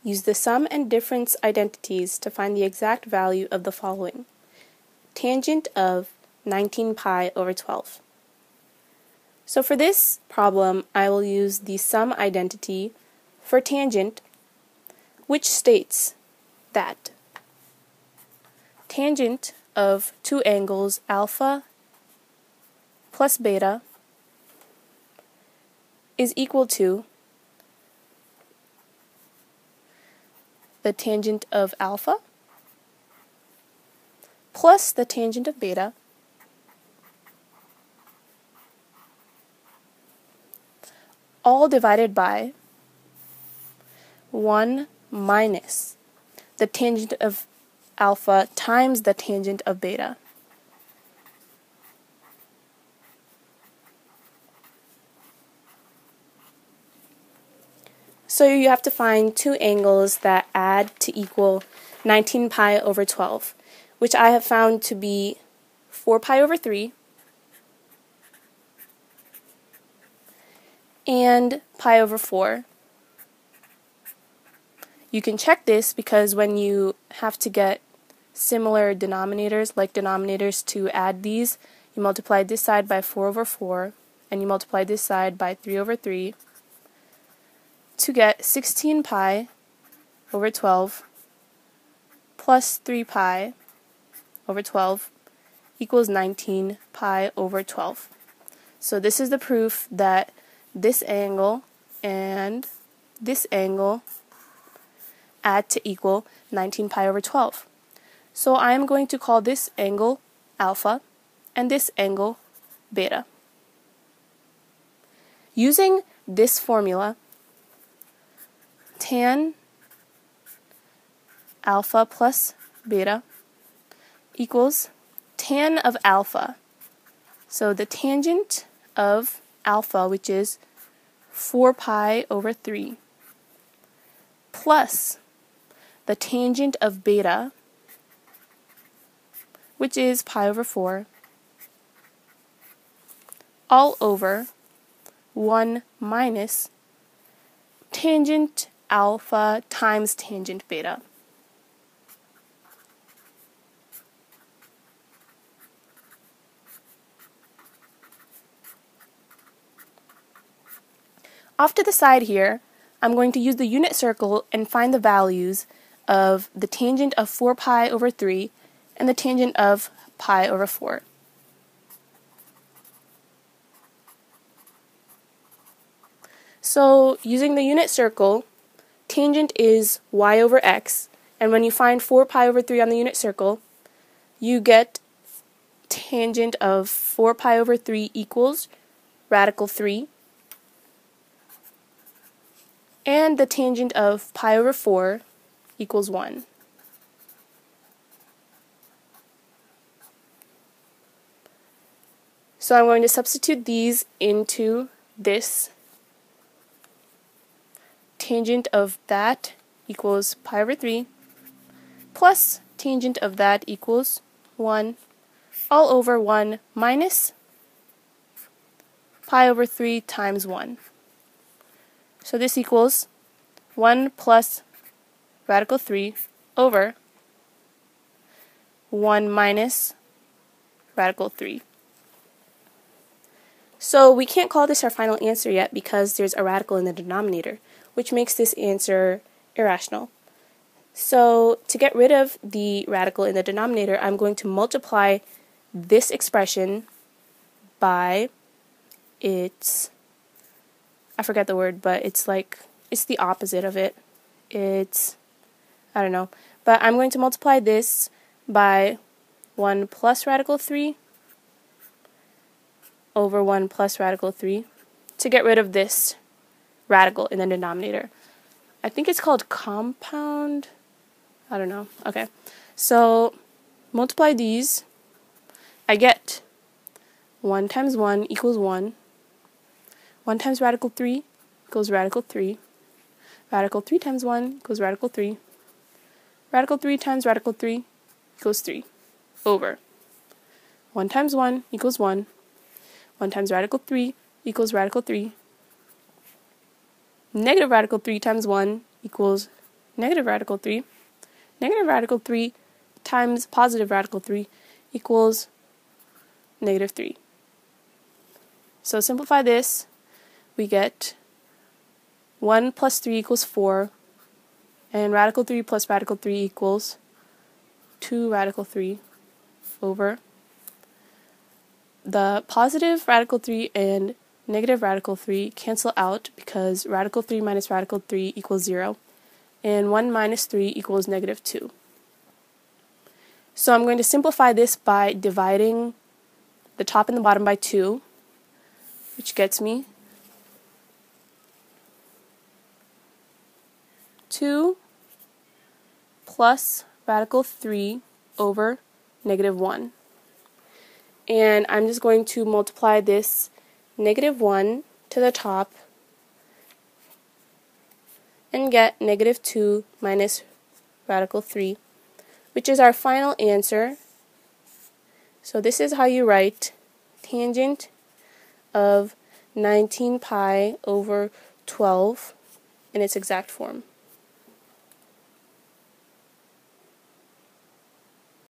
Use the sum and difference identities to find the exact value of the following. Tangent of 19 pi over 12. So for this problem, I will use the sum identity for tangent, which states that tangent of two angles alpha plus beta is equal to the tangent of alpha plus the tangent of beta all divided by 1 minus the tangent of alpha times the tangent of beta. So you have to find two angles that add to equal 19 pi over 12, which I have found to be 4 pi over 3 and pi over 4. You can check this because when you have to get similar denominators, like denominators to add these, you multiply this side by 4 over 4 and you multiply this side by 3 over 3 to get 16 pi over 12 plus 3 pi over 12 equals 19 pi over 12. So this is the proof that this angle and this angle add to equal 19 pi over 12. So I am going to call this angle alpha and this angle beta. Using this formula, tan alpha plus beta equals tan of alpha. So the tangent of alpha, which is 4 pi over 3, plus the tangent of beta, which is pi over 4, all over 1 minus tangent alpha times tangent beta. Off to the side here, I'm going to use the unit circle and find the values of the tangent of 4 pi over 3 and the tangent of pi over 4. So using the unit circle, tangent is y over x, and when you find 4 pi over 3 on the unit circle, you get tangent of 4 pi over 3 equals radical 3, and the tangent of pi over 4 equals 1. So I'm going to substitute these into this. Tangent of that equals pi over 3 plus tangent of that equals 1 all over 1 minus pi over 3 times 1. So this equals 1 plus radical 3 over 1 minus radical 3. So we can't call this our final answer yet because there's a radical in the denominator, which makes this answer irrational. So to get rid of the radical in the denominator, I'm going to multiply this expression by its, I forget the word, but it's the opposite of it. I don't know. But I'm going to multiply this by 1 plus radical 3 over 1 plus radical 3 to get rid of this radical in the denominator. I think it's called compound. I don't know. Okay. So multiply these. I get 1 times 1 equals 1. 1 times radical 3 equals radical 3. Radical 3 times 1 equals radical 3. Radical 3 times radical 3 equals 3 over 1 times 1 equals 1. 1 times radical 3 equals radical 3. Negative radical 3 times 1 equals negative radical 3. Negative radical 3 times positive radical 3 equals negative 3. So simplify this, we get 1 plus 3 equals 4, and radical 3 plus radical 3 equals 2 radical 3 over the positive radical 3 and negative radical 3 cancel out because radical 3 minus radical 3 equals 0, and 1 minus 3 equals negative 2. So I'm going to simplify this by dividing the top and the bottom by 2, which gets me 2 plus radical 3 over negative 1. And I'm just going to multiply this negative 1 to the top and get negative 2 minus radical 3, which is our final answer. So this is how you write tangent of 19 pi over 12 in its exact form.